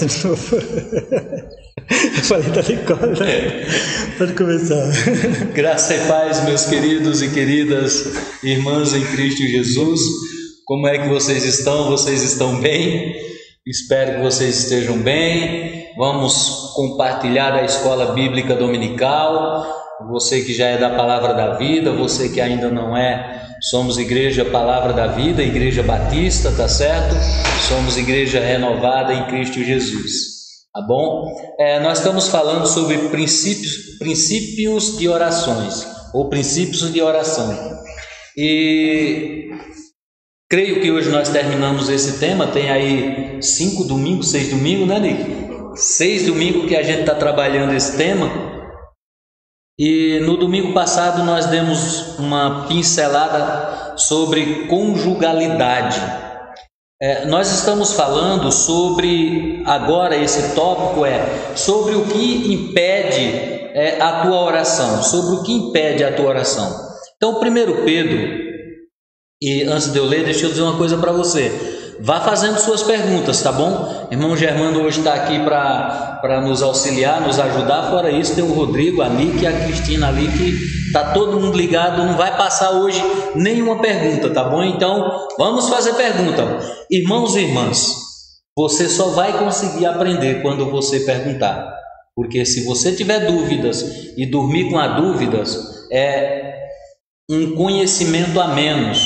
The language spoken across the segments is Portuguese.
De novo. Eu falei da Nicole, né? Pode começar. Graça e paz, meus queridos e queridas irmãs em Cristo Jesus. Como é que vocês estão? Vocês estão bem? Espero que vocês estejam bem. Vamos compartilhar a escola bíblica dominical. Você que já é da Palavra da Vida, você que ainda não é, somos Igreja Palavra da Vida, Igreja Batista, tá certo? Somos Igreja Renovada em Cristo Jesus, tá bom? Nós estamos falando sobre princípios de orações, ou princípios de oração. E creio que hoje nós terminamos esse tema. Tem aí 6 domingos, né, Nick? 6 domingos que a gente está trabalhando esse tema. E no domingo passado nós demos uma pincelada sobre conjugalidade. Nós estamos falando sobre, agora esse tópico sobre o que impede a tua oração, sobre o que impede a tua oração. Então, 1 Pedro, e antes de eu ler, deixa eu dizer uma coisa para você. Vá fazendo suas perguntas, tá bom? Irmão Germano hoje está aqui para nos auxiliar, nos ajudar. Fora isso, tem o Rodrigo, a Nick e a Cristina ali, que está todo mundo ligado. Não vai passar hoje nenhuma pergunta, tá bom? Então, vamos fazer pergunta. Irmãos e irmãs, você só vai conseguir aprender quando você perguntar. Porque se você tiver dúvidas e dormir com as dúvidas, é um conhecimento a menos,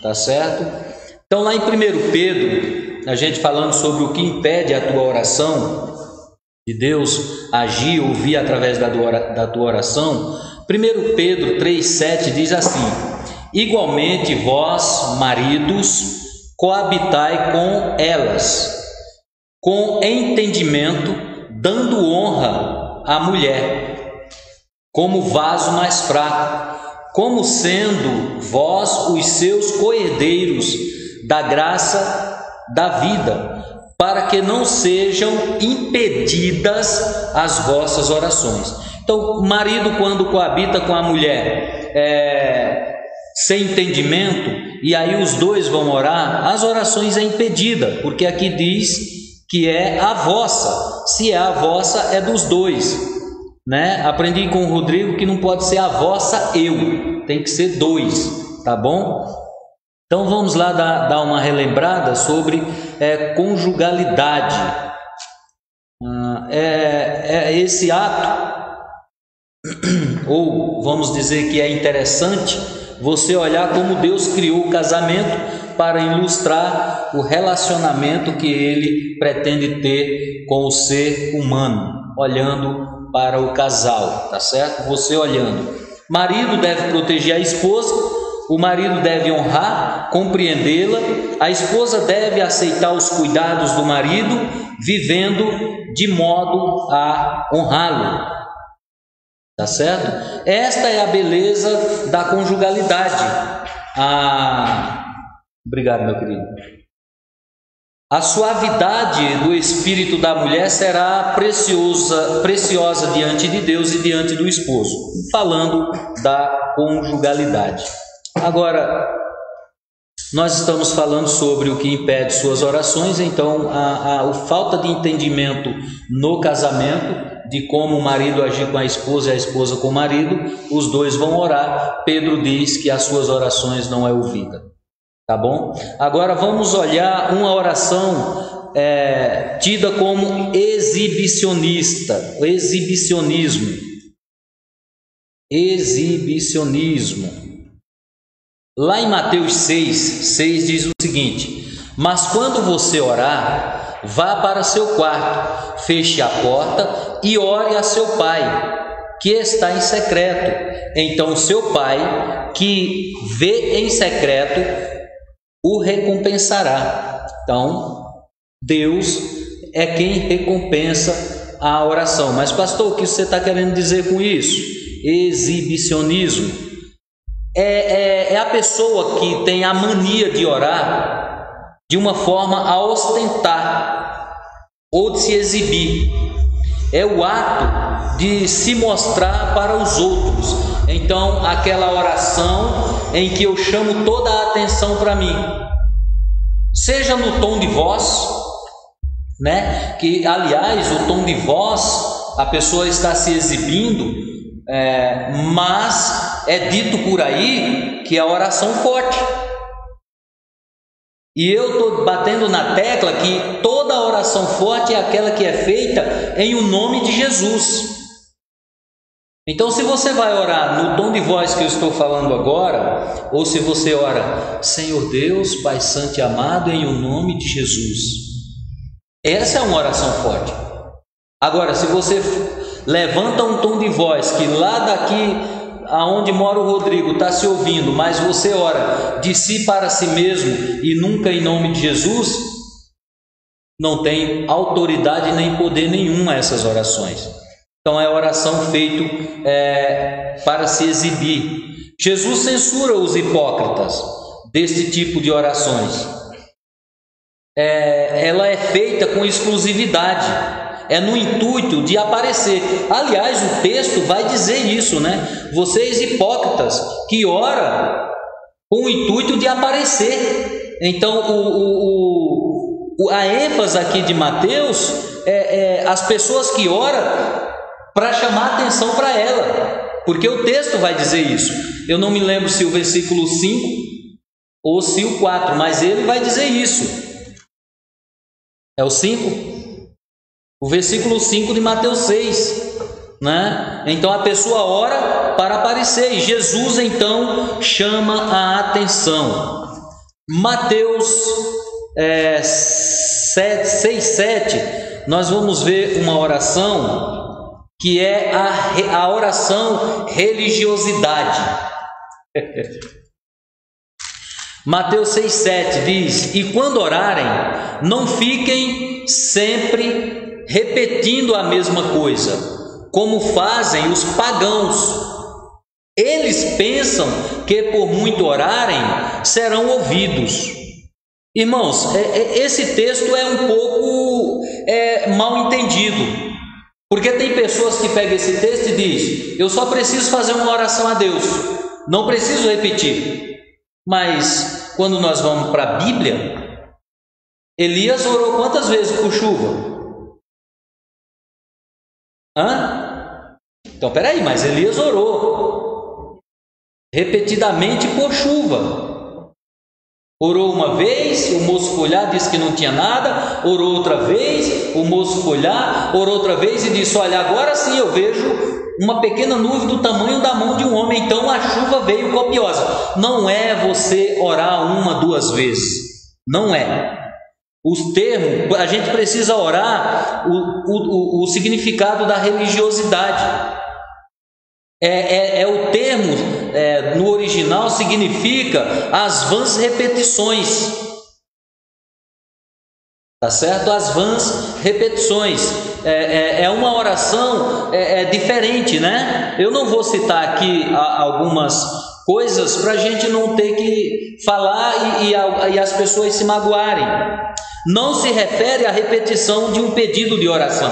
tá certo? Então, lá em 1 Pedro, a gente falando sobre o que impede a tua oração, de Deus agir, ouvir através da tua oração, 1 Pedro 3,7 diz assim: igualmente vós, maridos, coabitai com elas, com entendimento, dando honra à mulher, como vaso mais fraco, como sendo vós os seus coherdeiros da graça da vida, para que não sejam impedidas as vossas orações. Então, o marido, quando coabita com a mulher sem entendimento, e aí os dois vão orar, as orações é impedida, porque aqui diz que é a vossa. Se é a vossa, é dos dois, né? Aprendi com o Rodrigo que não pode ser a vossa tem que ser dois, tá bom? Então vamos lá dar uma relembrada sobre conjugalidade. Esse ato, ou vamos dizer que é interessante você olhar como Deus criou o casamento para ilustrar o relacionamento que Ele pretende ter com o ser humano, olhando para o casal, tá certo? Você olhando. Marido deve proteger a esposa. O marido deve honrar, compreendê-la, a esposa deve aceitar os cuidados do marido, vivendo de modo a honrá-lo. Tá certo? Esta é a beleza da conjugalidade. Obrigado, meu querido. A suavidade do espírito da mulher será preciosa diante de Deus e diante do esposo. Falando da conjugalidade. Agora, nós estamos falando sobre o que impede suas orações. Então, a falta de entendimento no casamento, de como o marido agir com a esposa e a esposa com o marido, os dois vão orar. Pedro diz que as suas orações não é ouvida, tá bom? Agora vamos olhar uma oração tida como exibicionista, exibicionismo. Lá em Mateus 6 diz o seguinte: mas quando você orar, vá para seu quarto, feche a porta e ore a seu pai, que está em secreto. Então seu pai, que vê em secreto, o recompensará. Então, Deus é quem recompensa a oração. Mas pastor, o que você está querendo dizer com isso? Exibicionismo. É a pessoa que tem a mania de orar de uma forma a ostentar ou de se exibir. É o ato de se mostrar para os outros. Então, aquela oração em que eu chamo toda a atenção para mim, seja no tom de voz, né? Que, aliás, o tom de voz, a pessoa está se exibindo, mas é dito por aí que é a oração forte. E eu estou batendo na tecla que toda oração forte é aquela que é feita em o nome de Jesus. Então, se você vai orar no tom de voz que eu estou falando agora, ou se você ora, Senhor Deus, Pai Santo e Amado, em o nome de Jesus, essa é uma oração forte. Agora, se você levanta um tom de voz que lá daqui aonde mora o Rodrigo está se ouvindo, mas você ora de si para si mesmo e nunca em nome de Jesus, não tem autoridade nem poder nenhum a essas orações. Então é oração feita para se exibir. Jesus censura os hipócritas deste tipo de orações. Ela é feita com exclusividade, é no intuito de aparecer. Aliás, o texto vai dizer isso, né? Vocês hipócritas que oram com o intuito de aparecer. Então, a ênfase aqui de Mateus é as pessoas que oram para chamar atenção para ela, porque o texto vai dizer isso. Eu não me lembro se o versículo 5 ou se o 4, mas ele vai dizer isso. É o 5? O versículo 5 de Mateus 6, né? Então a pessoa ora para aparecer e Jesus então chama a atenção. Mateus 6,7, nós vamos ver uma oração que é a oração religiosidade. Mateus 6,7 diz: e quando orarem, não fiquem sempre repetindo a mesma coisa, como fazem os pagãos. Eles pensam que por muito orarem serão ouvidos. Irmãos, esse texto é um pouco mal entendido, porque tem pessoas que pegam esse texto e dizem: eu só preciso fazer uma oração a Deus, não preciso repetir. Mas quando nós vamos para a Bíblia, Elias orou quantas vezes por chuva? Então peraí, mas Elias orou repetidamente por chuva. Orou uma vez, o moço foi lá, disse que não tinha nada. Orou outra vez, o moço foi lá, orou outra vez e disse: olha, agora sim eu vejo uma pequena nuvem do tamanho da mão de um homem. Então a chuva veio copiosa. Não é você orar uma, duas vezes, não é. Os termos, a gente precisa orar o significado da religiosidade. O termo no original significa as vãs repetições, tá certo? As vãs repetições. É uma oração diferente, né? Eu não vou citar aqui algumas coisas para a gente não ter que falar e as pessoas se magoarem. Não se refere à repetição de um pedido de oração.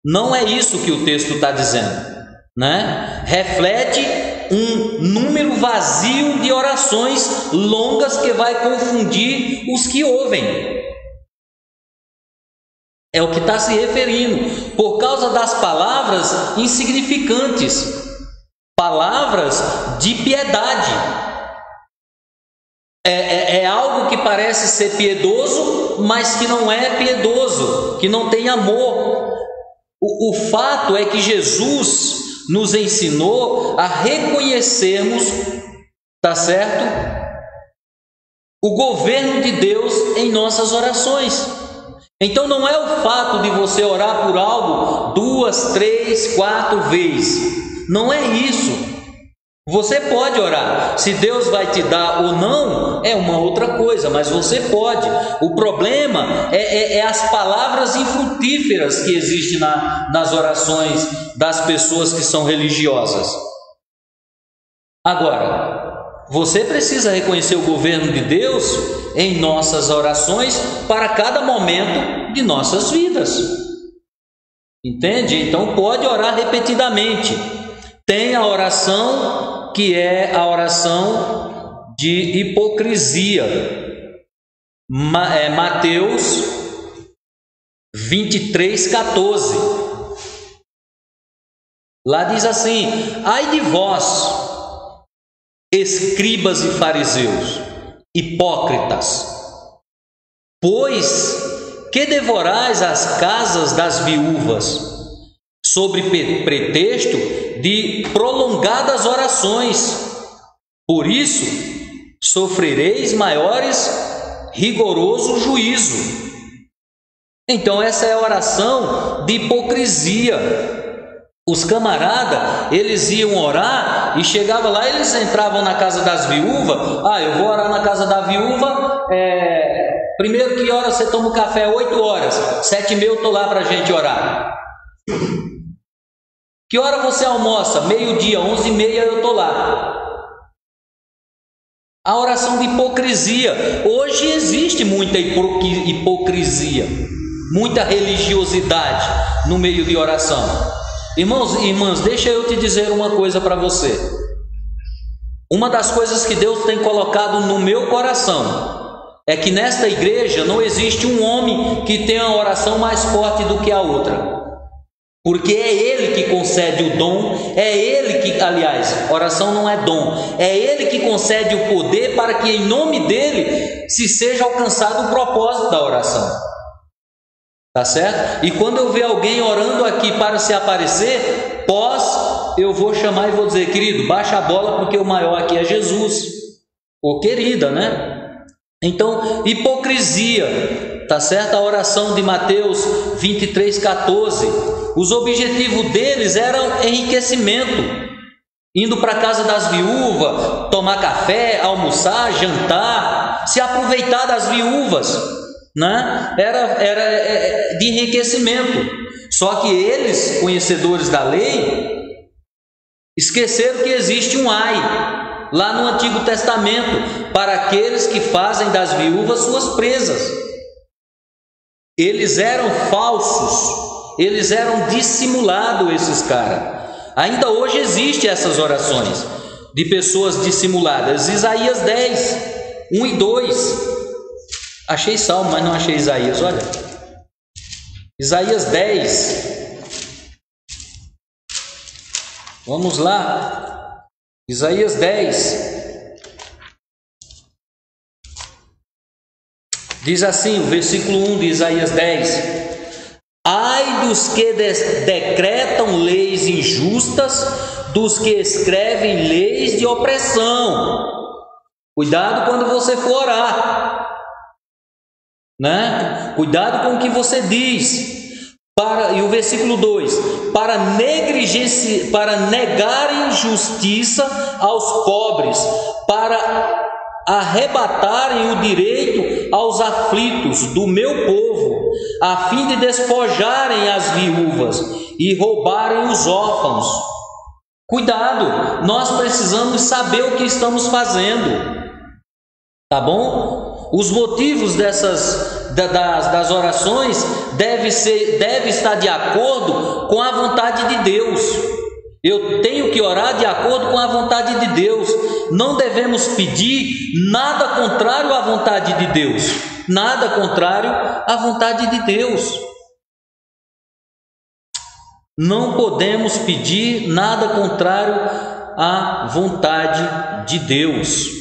Não é isso que o texto está dizendo, né? Reflete um número vazio de orações longas que vai confundir os que ouvem. É o que está se referindo, por causa das palavras insignificantes, palavras de piedade. É algo que parece ser piedoso, mas que não é piedoso, que não tem amor. O fato é que Jesus nos ensinou a reconhecermos, tá certo? O governo de Deus em nossas orações. Então não é o fato de você orar por algo 2, 3, 4 vezes. Não é isso. Você pode orar. Se Deus vai te dar ou não, é uma outra coisa, mas você pode. O problema é as palavras infrutíferas que existem nas orações das pessoas que são religiosas. Agora, você precisa reconhecer o governo de Deus em nossas orações para cada momento de nossas vidas. Entende? Então pode orar repetidamente. Tem a oração que é a oração de hipocrisia. Mateus 23:14. Lá diz assim: ai de vós, escribas e fariseus, hipócritas, pois que devorais as casas das viúvas, sob pretexto de prolongadas orações. Por isso sofrereis maiores rigoroso juízo. Então essa é a oração de hipocrisia. Os camaradas, eles iam orar e chegava lá, eles entravam na casa das viúvas. Eu vou orar na casa da viúva. Primeiro, que hora você toma o café? 8 horas. 7h30 eu estou lá para a gente orar. Que hora você almoça? Meio-dia, 11h30 eu estou lá. A oração de hipocrisia. Hoje existe muita hipocrisia, muita religiosidade no meio de oração. Irmãos e irmãs, deixa eu te dizer uma coisa para você. Uma das coisas que Deus tem colocado no meu coração é que nesta igreja não existe um homem que tenha uma oração mais forte do que a outra. Porque é Ele que concede o dom, é Ele que, aliás, oração não é dom, é Ele que concede o poder para que em nome dEle se seja alcançado o propósito da oração. Tá certo? E quando eu ver alguém orando aqui para se aparecer, eu vou chamar e vou dizer: querido, baixa a bola, porque o maior aqui é Jesus. Ou querida, né? Então, hipocrisia, tá certo? A oração de Mateus 23:14, os objetivos deles eram enriquecimento, indo para a casa das viúvas, tomar café, almoçar, jantar, se aproveitar das viúvas, né? Era de enriquecimento. Só que eles, conhecedores da lei, esqueceram que existe um ai lá no Antigo Testamento para aqueles que fazem das viúvas suas presas. Eles eram falsos, eles eram dissimulados, esses caras. Ainda hoje existem essas orações de pessoas dissimuladas. Isaías 10, 1 e 2. Achei Salmo, mas não achei Isaías. Olha, Isaías 10. Vamos lá. Isaías 10. Diz assim, o versículo 1 de Isaías 10: ai dos que decretam leis injustas, dos que escrevem leis de opressão. Cuidado quando você for orar, né? Cuidado com o que você diz. E o versículo 2: para negarem justiça aos pobres, para arrebatarem o direito aos aflitos do meu povo, a fim de despojarem as viúvas e roubarem os órfãos. Cuidado, nós precisamos saber o que estamos fazendo, tá bom? Os motivos das orações deve estar de acordo com a vontade de Deus. Eu tenho que orar de acordo com a vontade de Deus. Não devemos pedir nada contrário à vontade de Deus. Nada contrário à vontade de Deus. Não podemos pedir nada contrário à vontade de Deus.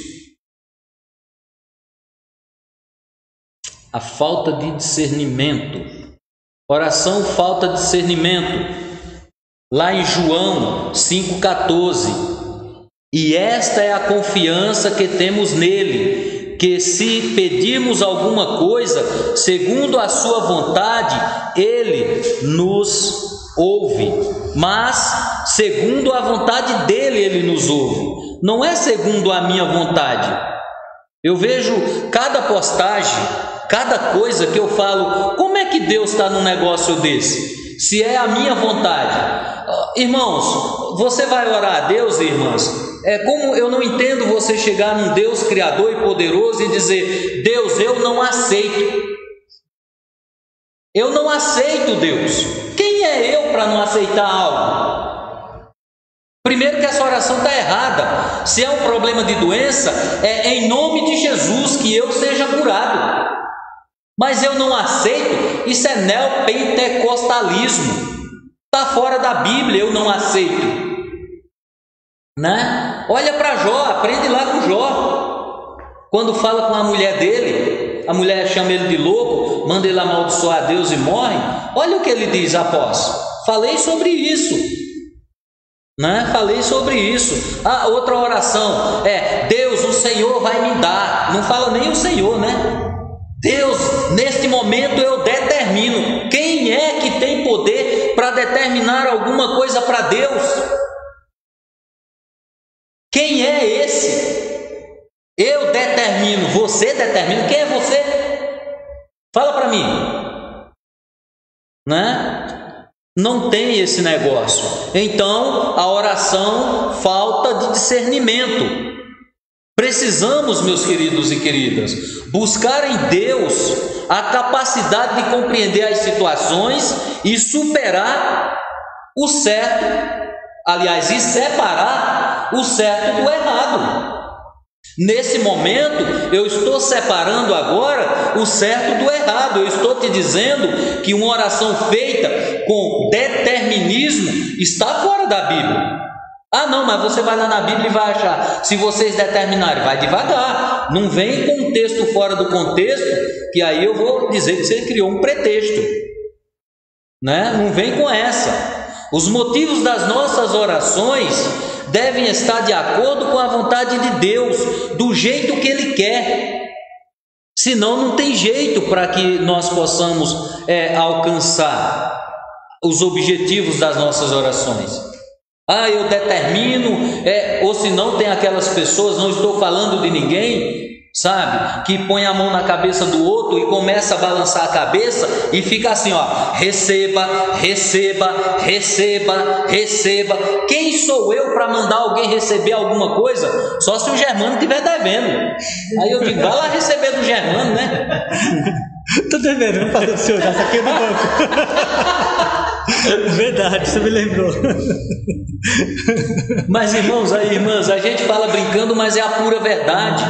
A falta de discernimento. Oração, falta de discernimento. Lá em João 5,14: e esta é a confiança que temos nele, que se pedirmos alguma coisa segundo a sua vontade, ele nos ouve. Mas segundo a vontade dele, ele nos ouve. Não é segundo a minha vontade. Eu vejo cada postagem, cada coisa que eu falo: como é que Deus está num negócio desse? Se é a minha vontade. Irmãos, você vai orar a Deus, irmãs? Como eu não entendo você chegar num Deus criador e poderoso e dizer: Deus, eu não aceito. Eu não aceito, Deus. Quem é eu para não aceitar algo? Primeiro, que essa oração está errada. Se é um problema de doença, é em nome de Jesus que eu seja curado. Mas eu não aceito. Isso é neopentecostalismo. Está fora da Bíblia, eu não aceito. Né? Olha para Jó, aprende lá com Jó. Quando fala com a mulher dele, a mulher chama ele de louco, manda ele amaldiçoar a Deus e morre. Olha o que ele diz após. Falei sobre isso. Né? Falei sobre isso. Ah, outra oração é: Deus, o Senhor vai me dar. Não fala nem o Senhor, né? Deus, neste momento eu determino. Quem é que tem poder para determinar alguma coisa para Deus? Quem é esse? Eu determino, você determina. Quem é você? Fala para mim. Né? Não tem esse negócio. Então, a oração falta de discernimento. Precisamos, meus queridos e queridas, buscar em Deus a capacidade de compreender as situações e superar o certo, aliás, e separar o certo do errado. Nesse momento, eu estou separando agora o certo do errado. Eu estou te dizendo que uma oração feita com determinismo está fora da Bíblia. Ah, não, mas você vai lá na Bíblia e vai achar. Se vocês determinarem, vai devagar. Não vem com um texto fora do contexto, que aí eu vou dizer que você criou um pretexto. Né? Não vem com essa. Os motivos das nossas orações devem estar de acordo com a vontade de Deus, do jeito que Ele quer. Senão não tem jeito para que nós possamos alcançar os objetivos das nossas orações. Ah, eu determino, ou se não tem aquelas pessoas, não estou falando de ninguém, sabe, que põe a mão na cabeça do outro e começa a balançar a cabeça e fica assim, ó, receba, receba, receba, receba. Quem sou eu para mandar alguém receber alguma coisa? Só se o Germano estiver devendo. Aí eu digo, vai lá receber do Germano, né? Estou devendo, vamos fazer o senhor, já saquei do banco. Verdade, você me lembrou. Mas irmãos e irmãs, a gente fala brincando, mas é a pura verdade.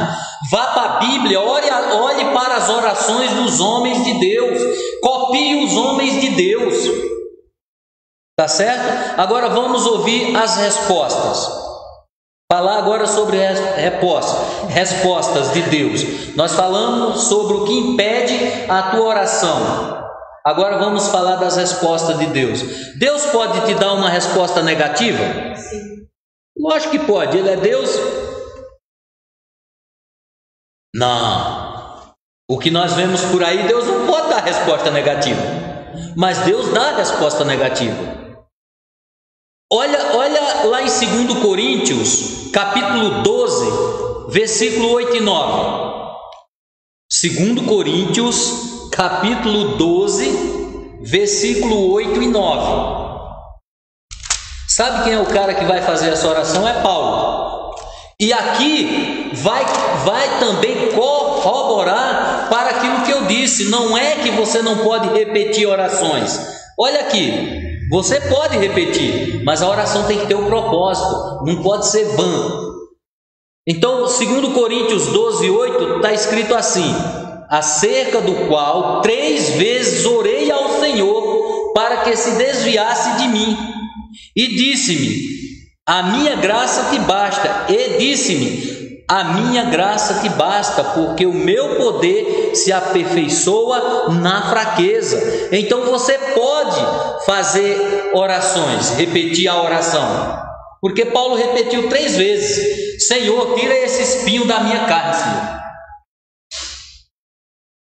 Vá para a Bíblia, olhe para as orações dos homens de Deus, copie os homens de Deus. Tá certo? Agora vamos ouvir as respostas. Falar agora sobre respostas de Deus. Nós falamos sobre o que impede a tua oração. Agora vamos falar das respostas de Deus. Deus pode te dar uma resposta negativa? Sim. Lógico que pode. Ele é Deus? Não. O que nós vemos por aí, Deus não pode dar resposta negativa. Mas Deus dá resposta negativa. Olha lá em 2 Coríntios, capítulo 12, versículo 8 e 9. 2 Coríntios, capítulo 12, versículo 8 e 9. Sabe quem é o cara que vai fazer essa oração? É Paulo. E aqui vai também corroborar para aquilo que eu disse. Não é que você não pode repetir orações. Olha aqui, você pode repetir, mas a oração tem que ter um propósito, não pode ser vã. Então, 2 Coríntios 12, 8, está escrito assim: acerca do qual 3 vezes orei ao Senhor para que se desviasse de mim, e disse-me, a minha graça te basta, e disse-me, a minha graça te basta, porque o meu poder se aperfeiçoa na fraqueza. Então você pode fazer orações, repetir a oração, porque Paulo repetiu 3 vezes: Senhor, tira esse espinho da minha carne, Senhor.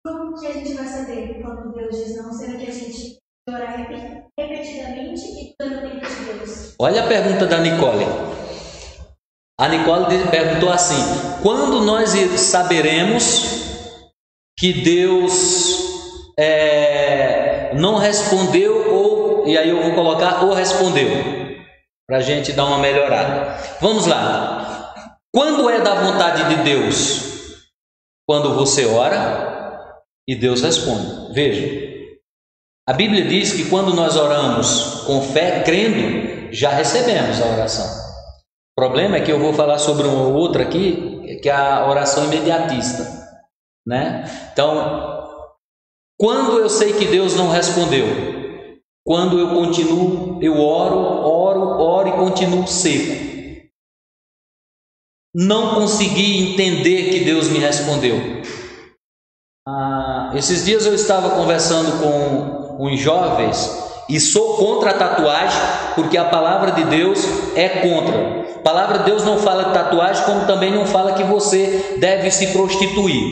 Como que a gente vai saber quando Deus diz não, sendo que a gente orar repetidamente e dando tempo de Deus? Olha a pergunta da Nicole. A Nicole perguntou assim: quando nós saberemos que Deus não respondeu, ou, e aí eu vou colocar, ou respondeu, para a gente dar uma melhorada. Vamos lá. Quando é da vontade de Deus? Quando você ora e Deus responde. Veja, a Bíblia diz que quando nós oramos com fé, crendo, já recebemos a oração. O problema é que eu vou falar sobre uma outra aqui, que é a oração imediatista, né? Então, Quando eu sei que Deus não respondeu? Quando eu continuo, eu oro e continuo seco. Não consegui entender que Deus me respondeu. Esses dias eu estava conversando com uns jovens e sou contra a tatuagem, porque a palavra de Deus é contra. A palavra de Deus não fala de tatuagem, como também não fala que você deve se prostituir,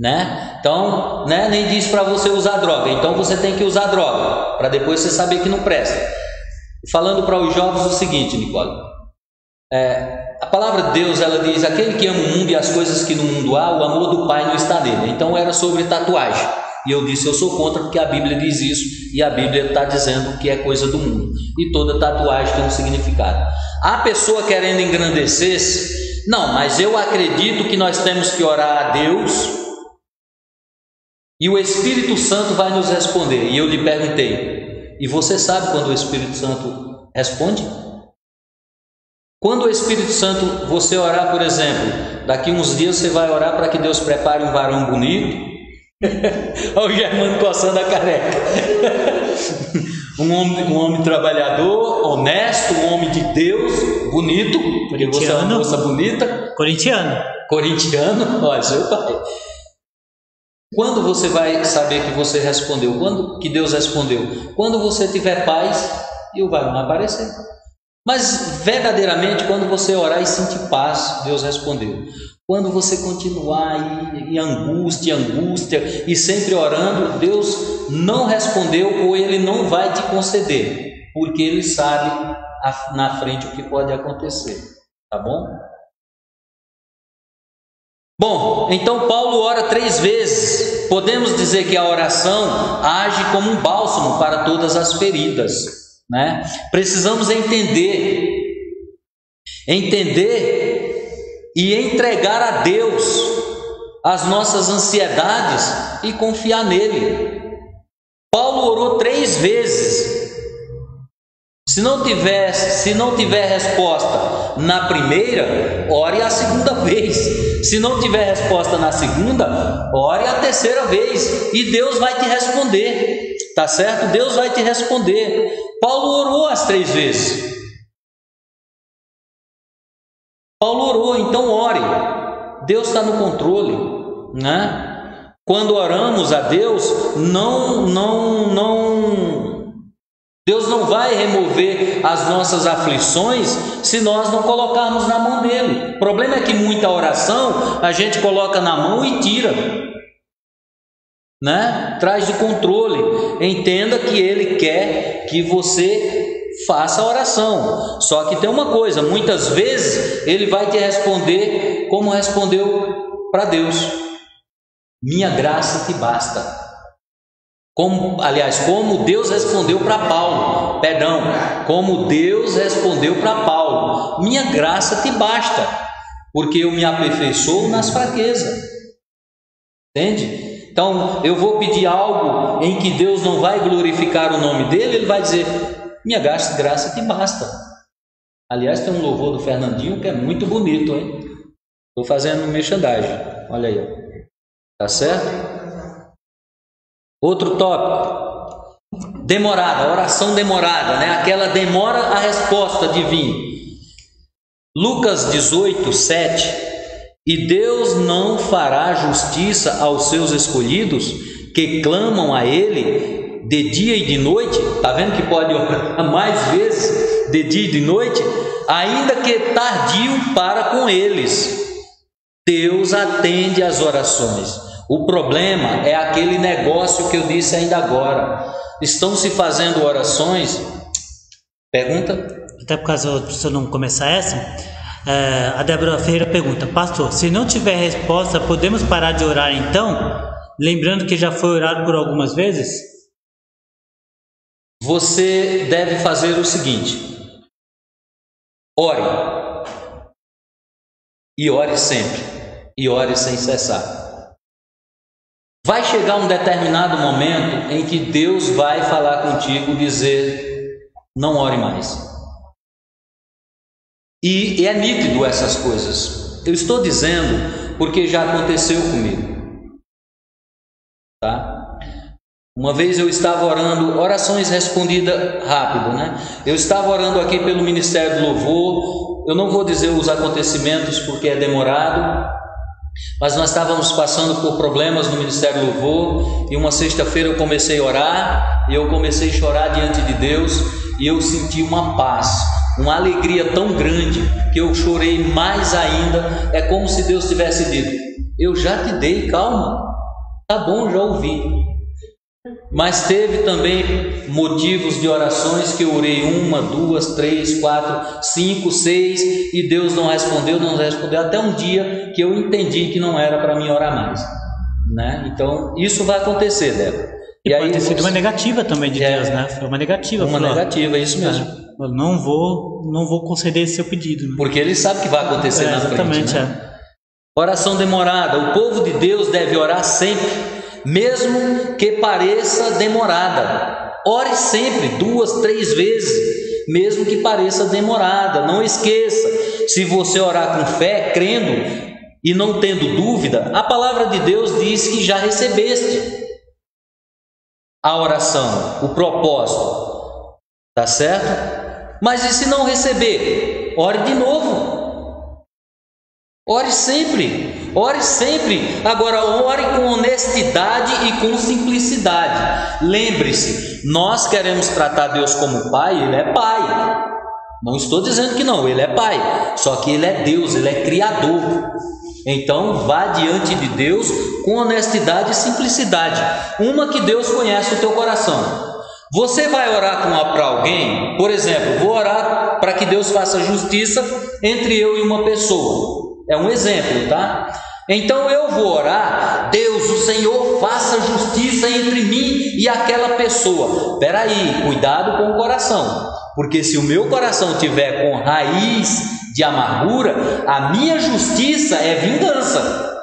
né? Então, né, nem diz para você usar droga. Então você tem que usar droga para depois você saber que não presta. Falando para os jovens o seguinte, Nicole, a palavra de Deus, ela diz: aquele que ama o mundo e as coisas que no mundo há, o amor do Pai não está nele. Então era sobre tatuagem, e eu disse: eu sou contra, porque a Bíblia diz isso, e a Bíblia está dizendo que é coisa do mundo, e toda tatuagem tem um significado. A pessoa querendo engrandecer-se: não, mas eu acredito que nós temos que orar a Deus e o Espírito Santo vai nos responder. E eu lhe perguntei: e você sabe quando o Espírito Santo responde? Quando o Espírito Santo, você orar, por exemplo, daqui uns dias você vai orar para que Deus prepare um varão bonito. Olha o Germano coçando a careca. um homem trabalhador, honesto, um homem de Deus, bonito, porque você é uma moça bonita. Corintiano, olha, seu pai. Quando você vai saber que você respondeu? Quando que Deus respondeu? Quando você tiver paz e o varão aparecer. Mas verdadeiramente, quando você orar e sentir paz, Deus respondeu. Quando você continuar em angústia e sempre orando, Deus não respondeu ou Ele não vai te conceder, porque Ele sabe na frente o que pode acontecer, tá bom? Bom, então Paulo ora 3 vezes. Podemos dizer que a oração age como um bálsamo para todas as feridas, né? Precisamos entender e entregar a Deus as nossas ansiedades e confiar nele. Paulo orou 3 vezes. Se não tiver resposta na primeira, ore a segunda vez. Se não tiver resposta na segunda, ore a terceira vez. E Deus vai te responder. Tá certo? Deus vai te responder. Paulo orou as 3 vezes. Paulo orou, então ore. Deus está no controle, né? Quando oramos a Deus, Deus não vai remover as nossas aflições se nós não colocarmos na mão dele. O problema é que muita oração a gente coloca na mão e tira, né? Traz de controle. Entenda que ele quer que você faça a oração. Só que tem uma coisa: muitas vezes ele vai te responder como respondeu para Deus: minha graça te basta. Como Deus respondeu para Paulo, como Deus respondeu para Paulo: minha graça te basta, porque eu me aperfeiçoo nas fraquezas. Entende? Então, eu vou pedir algo em que Deus não vai glorificar o nome dele, ele vai dizer: minha graça te basta. Aliás, tem um louvor do Fernandinho que é muito bonito, hein? Estou fazendo merchandising, olha aí, tá certo? Outro tópico: demorada, oração demorada, né? Aquela demora a resposta divina. Lucas 18, 7. E Deus não fará justiça aos seus escolhidos que clamam a Ele de dia e de noite? Está vendo que pode orar mais vezes, de dia e de noite? Ainda que tardio para com eles. Deus atende às orações. O problema é aquele negócio que eu disse ainda agora. Estão se fazendo orações? Pergunta? Até por causa do senhor não começar essa, a Débora Ferreira pergunta: pastor, se não tiver resposta, podemos parar de orar então? Lembrando que já foi orado por algumas vezes? Você deve fazer o seguinte: ore. E ore sempre. E ore sem cessar. Vai chegar um determinado momento em que Deus vai falar contigo, dizer: não ore mais. E é nítido essas coisas. Eu estou dizendo porque já aconteceu comigo. tá? Uma vez eu estava orando, orações respondidas rápido, né? Eu estava orando aqui pelo Ministério do Louvor. Eu não vou dizer os acontecimentos porque é demorado, mas nós estávamos passando por problemas no Ministério do Louvor, e uma sexta-feira eu comecei a orar, e eu comecei a chorar diante de Deus, e eu senti uma paz, uma alegria tão grande, que eu chorei mais ainda. É como se Deus tivesse dito: eu já te dei, calma, tá bom, já ouvi. Mas teve também motivos de orações que eu orei 1, 2, 3, 4, 5, 6 e Deus não respondeu, até um dia que eu entendi que não era para mim orar mais, né? Então isso vai acontecer, Débora. E pode ter sido uma negativa também de Deus, né? Foi uma negativa. Uma negativa, isso mesmo. Eu não vou conceder esse seu pedido, né? Porque Ele sabe que vai acontecer na frente. Exatamente, né? Oração demorada. O povo de Deus deve orar sempre, mesmo que pareça demorada. Ore sempre, 2, 3 vezes, mesmo que pareça demorada. Não esqueça, se você orar com fé, crendo e não tendo dúvida, a palavra de Deus diz que já recebeste a oração, o propósito, tá certo? Mas e se não receber? Ore de novo. Ore sempre, ore sempre. Agora, ore com honestidade e com simplicidade. Lembre-se, nós queremos tratar Deus como Pai. Ele é Pai. Não estou dizendo que não, Ele é Pai. Só que Ele é Deus, Ele é Criador. Então, vá diante de Deus com honestidade e simplicidade. Uma que Deus conhece o teu coração. Você vai orar para alguém, por exemplo, vou orar para que Deus faça justiça entre eu e uma pessoa. É um exemplo, tá? Então eu vou orar: Deus, o Senhor faça justiça entre mim e aquela pessoa. Espera aí, cuidado com o coração, porque se o meu coração tiver com raiz de amargura, a minha justiça é vingança,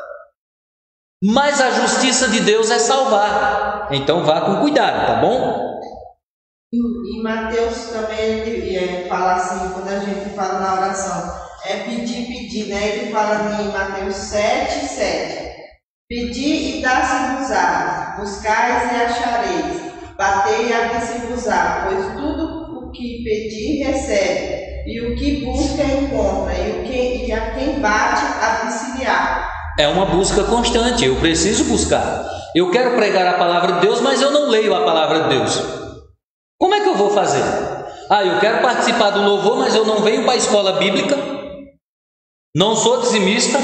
mas a justiça de Deus é salvar. Então vá com cuidado, tá bom? E Mateus também ele fala assim, quando a gente fala na oração, é pedir, né? Ele fala em Mateus 7:7. Pedi e dá-se-vos-á, buscais e achareis, batei e abri-se-vos-á, pois tudo o que pedir recebe, e o que busca encontra, e a quem bate abri-se-lhe-á. É uma busca constante, eu preciso buscar. Eu quero pregar a palavra de Deus, mas eu não leio a palavra de Deus. Como é que eu vou fazer? Eu quero participar do louvor, mas eu não venho para a escola bíblica, não sou dizimista,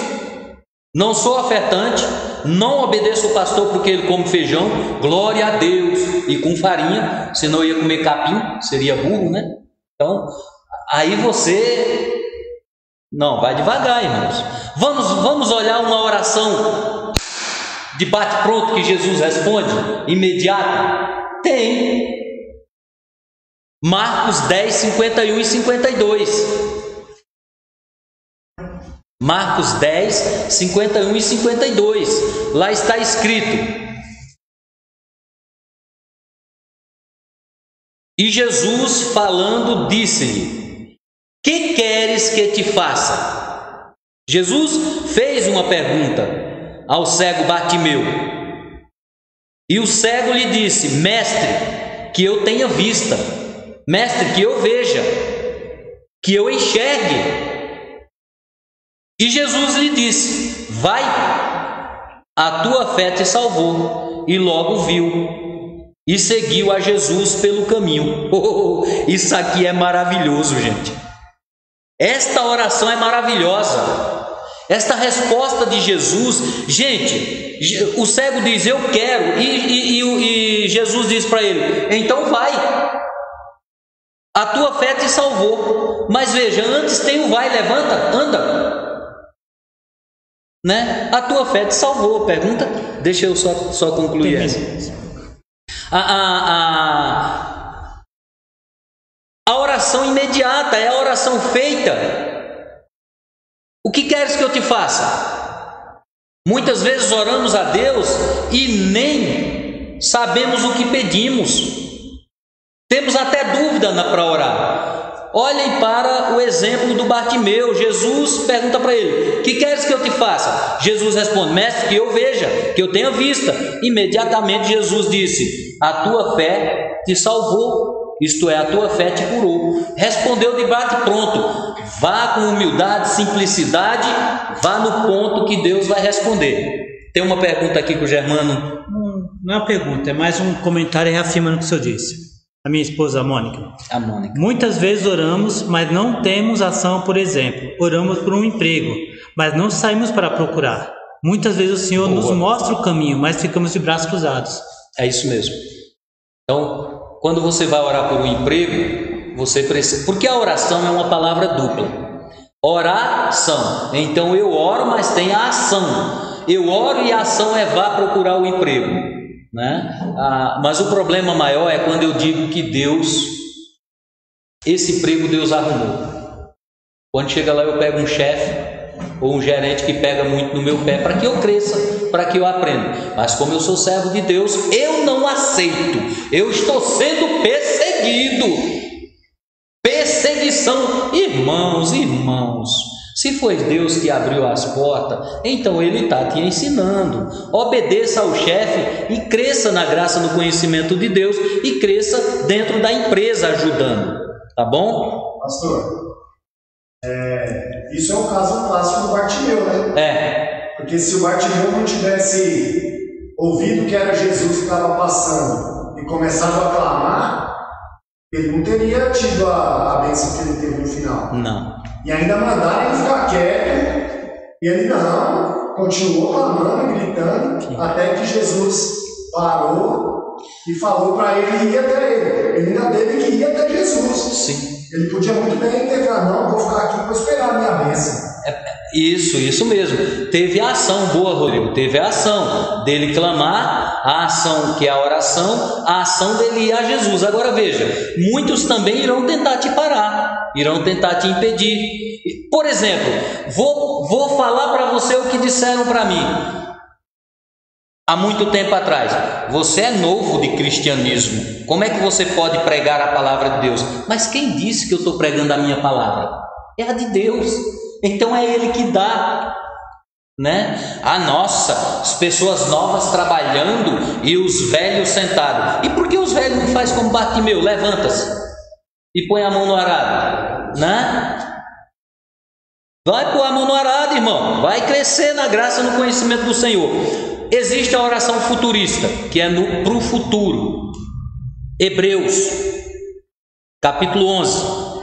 não sou ofertante, não obedeço o pastor porque ele come feijão, glória a Deus, e com farinha, senão eu ia comer capim, seria burro, né? Então, aí você... Não, vai devagar, irmãos. Vamos olhar uma oração de bate-pronto que Jesus responde, imediata? Tem. Marcos 10, 51 e 52. Marcos 10, 51 e 52. Lá está escrito: e Jesus falando disse-lhe: que queres que te faça? Jesus fez uma pergunta ao cego Bartimeu. E o cego lhe disse: mestre, que eu tenha vista. Mestre, que eu veja, que eu enxergue. E Jesus lhe disse: vai, a tua fé te salvou. E logo viu e seguiu a Jesus pelo caminho. Isso aqui é maravilhoso, gente. Esta oração é maravilhosa. Esta resposta de Jesus, gente, o cego diz: eu quero, e Jesus diz para ele: então vai, a tua fé te salvou. Mas veja, antes tem o vai, levanta, anda, né? A tua fé te salvou. Pergunta, deixa eu só concluir essa. A oração imediata é a oração feita. O que queres que eu te faça? Muitas vezes oramos a Deus e nem sabemos o que pedimos. Temos até dúvida para orar. Olhem para o exemplo do Bartimeu. Jesus pergunta para ele: que queres que eu te faça? Jesus responde: mestre, que eu veja, que eu tenha vista. Imediatamente Jesus disse: a tua fé te salvou, isto é, a tua fé te curou. Respondeu de bate pronto. Vá com humildade, simplicidade, vá no ponto que Deus vai responder. Tem uma pergunta aqui que o Germano... Não é uma pergunta, é mais um comentário reafirmando o que o senhor disse. A minha esposa, a Mônica. Muitas vezes oramos, mas não temos ação. Por exemplo, oramos por um emprego, mas não saímos para procurar. Muitas vezes o Senhor nos mostra o caminho, mas ficamos de braços cruzados. É isso mesmo. Então, quando você vai orar por um emprego, você precisa... Porque a oração é uma palavra dupla. Oração. Então eu oro, mas tem a ação. Eu oro e a ação é vá procurar o emprego. Né? Mas o problema maior é quando eu digo que Deus, esse emprego Deus arrumou. Quando chega lá eu pego um chefe ou um gerente que pega muito no meu pé para que eu cresça, para que eu aprenda. Mas como eu sou servo de Deus, eu não aceito. Eu estou sendo perseguido. Perseguição. Irmãos, se foi Deus que abriu as portas, então Ele está te ensinando. Obedeça ao chefe e cresça na graça, no conhecimento de Deus, e cresça dentro da empresa ajudando. Tá bom? Pastor, isso é um caso clássico do Bartimeu, né? Porque se o Bartimeu não tivesse ouvido que era Jesus que estava passando e começado a clamar, ele não teria tido a bênção que ele teve no final. Não. E ainda mandaram ele ficar quieto, e ele não, continuou clamando, gritando, até que Jesus parou e falou para ele ir até ele. Ele ainda teve que ir até Jesus. Sim. Ele podia muito bem ter falado: não, vou ficar aqui para esperar a minha bênção. Isso mesmo. Teve a ação boa, Rodrigo. Teve a ação dele clamar, a ação que é a oração, a ação dele ir a Jesus. Agora veja, muitos também irão tentar te parar, irão tentar te impedir. Por exemplo, vou falar para você o que disseram para mim há muito tempo atrás. Você é novo de cristianismo, como é que você pode pregar a palavra de Deus? Mas quem disse que eu estou pregando a minha palavra? É a de Deus. Então é Ele que dá, né? As pessoas novas trabalhando e os velhos sentados. E por que os velhos não fazem como Bartimeu? Levanta-se e põe a mão no arado, né? Vai pôr a mão no arado, irmão. Vai crescer na graça, no conhecimento do Senhor. Existe a oração futurista, que é para o futuro. Hebreus, capítulo 11.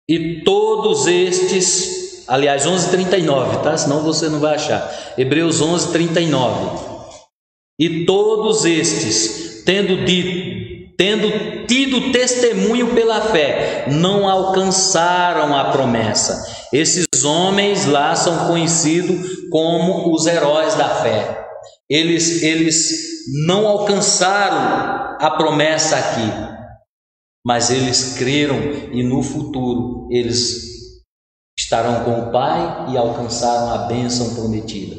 E todos estes, aliás, 11:39, tá? Senão você não vai achar. Hebreus 11:39. E todos estes, tendo tido testemunho pela fé, não alcançaram a promessa. Esses homens lá são conhecidos como os heróis da fé. Eles não alcançaram a promessa aqui, mas eles creram e no futuro eles estarão com o Pai e alcançaram a bênção prometida.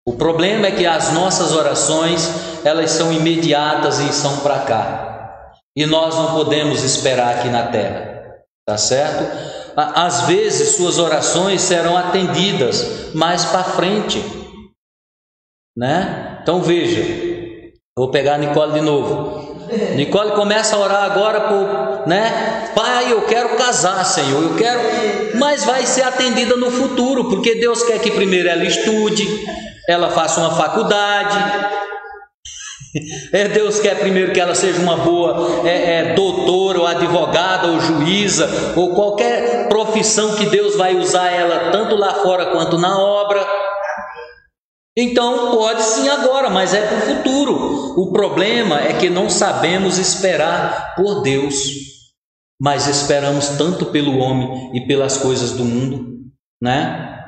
O problema é que as nossas orações, elas são imediatas e são para cá. E nós não podemos esperar aqui na terra, tá certo? Às vezes suas orações serão atendidas mais para frente, né? Então veja, vou pegar a Nicole de novo. Nicole começa a orar agora né? Pai, eu quero casar, Senhor, eu quero, mas vai ser atendida no futuro, porque Deus quer que primeiro ela estude, ela faça uma faculdade. Deus quer primeiro que ela seja uma boa doutora, ou advogada, ou juíza, ou qualquer profissão que Deus vai usar ela tanto lá fora quanto na obra. Então pode sim agora, mas é para o futuro. O problema é que não sabemos esperar por Deus, mas esperamos tanto pelo homem e pelas coisas do mundo, né?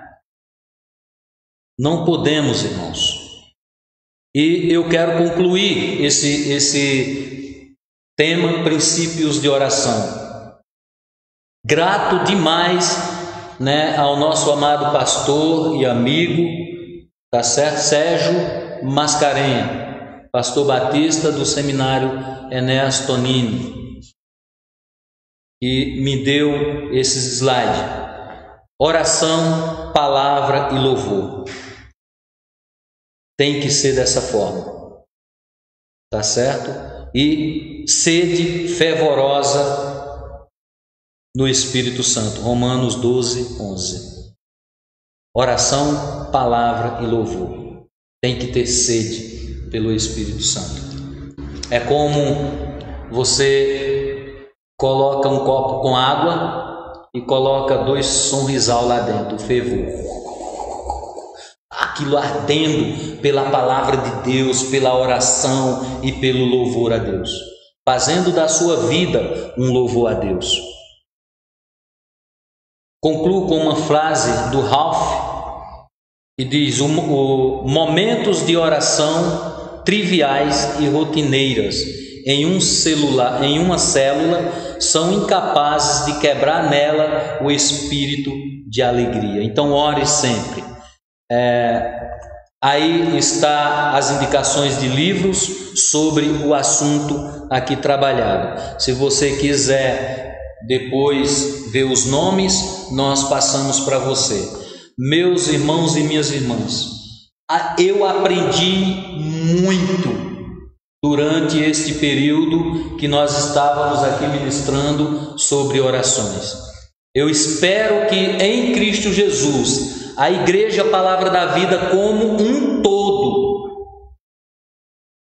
Não podemos, irmãos. E eu quero concluir esse tema, princípios de oração. Grato demais, né, ao nosso amado pastor e amigo, tá certo? Sérgio Mascarenha, pastor batista do seminário Enéas Tonini. que me deu esses slides. Oração, palavra e louvor. Tem que ser dessa forma, tá certo? E sede fervorosa no Espírito Santo. Romanos 12, 11. Oração, palavra e louvor. Tem que ter sede pelo Espírito Santo. É como você coloca um copo com água e coloca 2 sonrisal lá dentro, fervor. Aquilo ardendo pela palavra de Deus, pela oração e pelo louvor a Deus. Fazendo da sua vida um louvor a Deus. Concluo com uma frase do Ralph, que diz: momentos de oração triviais e rotineiras em uma célula são incapazes de quebrar nela o espírito de alegria. Então ore sempre. Aí está as indicações de livros sobre o assunto aqui trabalhado. Se você quiser depois ver os nomes, nós passamos para você. Meus irmãos e minhas irmãs, eu aprendi muito durante este período que nós estávamos aqui ministrando sobre orações. Eu espero que em Cristo Jesus, a Igreja Palavra da Vida como um todo,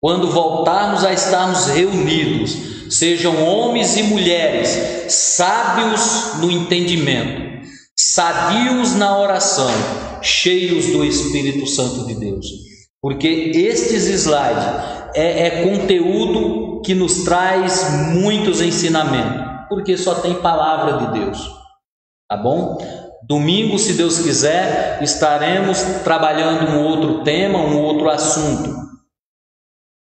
quando voltarmos a estarmos reunidos, sejam homens e mulheres sábios no entendimento, sadios na oração, cheios do Espírito Santo de Deus. Porque estes slides é conteúdo que nos traz muitos ensinamentos, porque só tem palavra de Deus, tá bom? Domingo, se Deus quiser, estaremos trabalhando um outro tema, um outro assunto,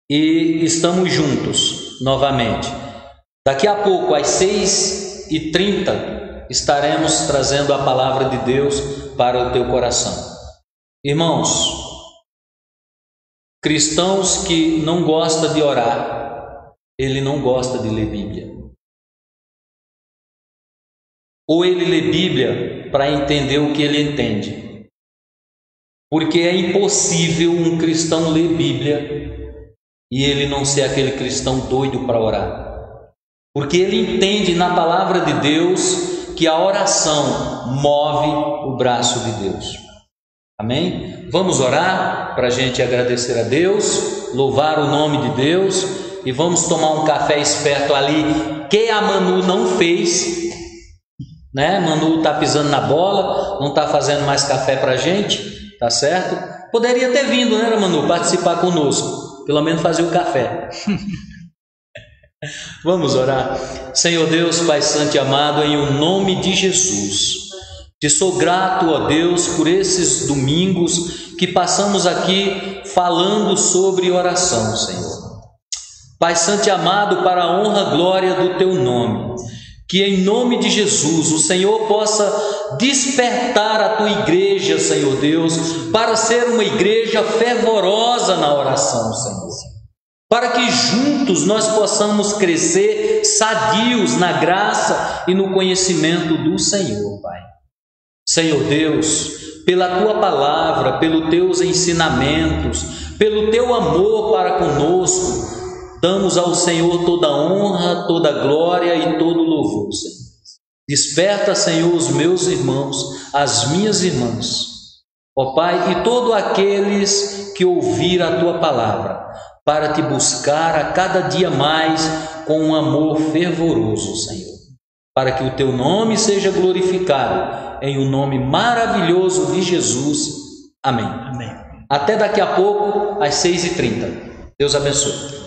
e estamos juntos novamente. Daqui a pouco, às 6h30, estaremos trazendo a palavra de Deus para o teu coração. Irmãos, cristãos que não gostam de orar, ele não gosta de ler Bíblia. Ou ele lê Bíblia para entender o que ele entende. Porque é impossível um cristão ler Bíblia e ele não ser aquele cristão doido para orar. Porque ele entende na palavra de Deus que a oração move o braço de Deus. Amém? Vamos orar para a gente agradecer a Deus, louvar o nome de Deus, e vamos tomar um café esperto ali que a Manu não fez, né? Manu está pisando na bola, não está fazendo mais café para a gente, tá certo? Poderia ter vindo, né, Manu, participar conosco, pelo menos fazer o café. Vamos orar. Senhor Deus, Pai Santo e amado, em o nome de Jesus, te sou grato, ó Deus, por esses domingos que passamos aqui falando sobre oração, Senhor. Pai Santo e amado, para a honra e glória do teu nome, que em nome de Jesus o Senhor possa despertar a tua igreja, Senhor Deus, para ser uma igreja fervorosa na oração, Senhor. Para que juntos nós possamos crescer sadios na graça e no conhecimento do Senhor, Pai. Senhor Deus, pela tua palavra, pelos teus ensinamentos, pelo teu amor para conosco, damos ao Senhor toda honra, toda glória e todo louvor, Senhor. Desperta, Senhor, os meus irmãos, as minhas irmãs, ó Pai, e todos aqueles que ouviram a tua palavra, para te buscar a cada dia mais com um amor fervoroso, Senhor, para que o teu nome seja glorificado, em o nome maravilhoso de Jesus. Amém. Amém. Até daqui a pouco, às 6h30. Deus abençoe.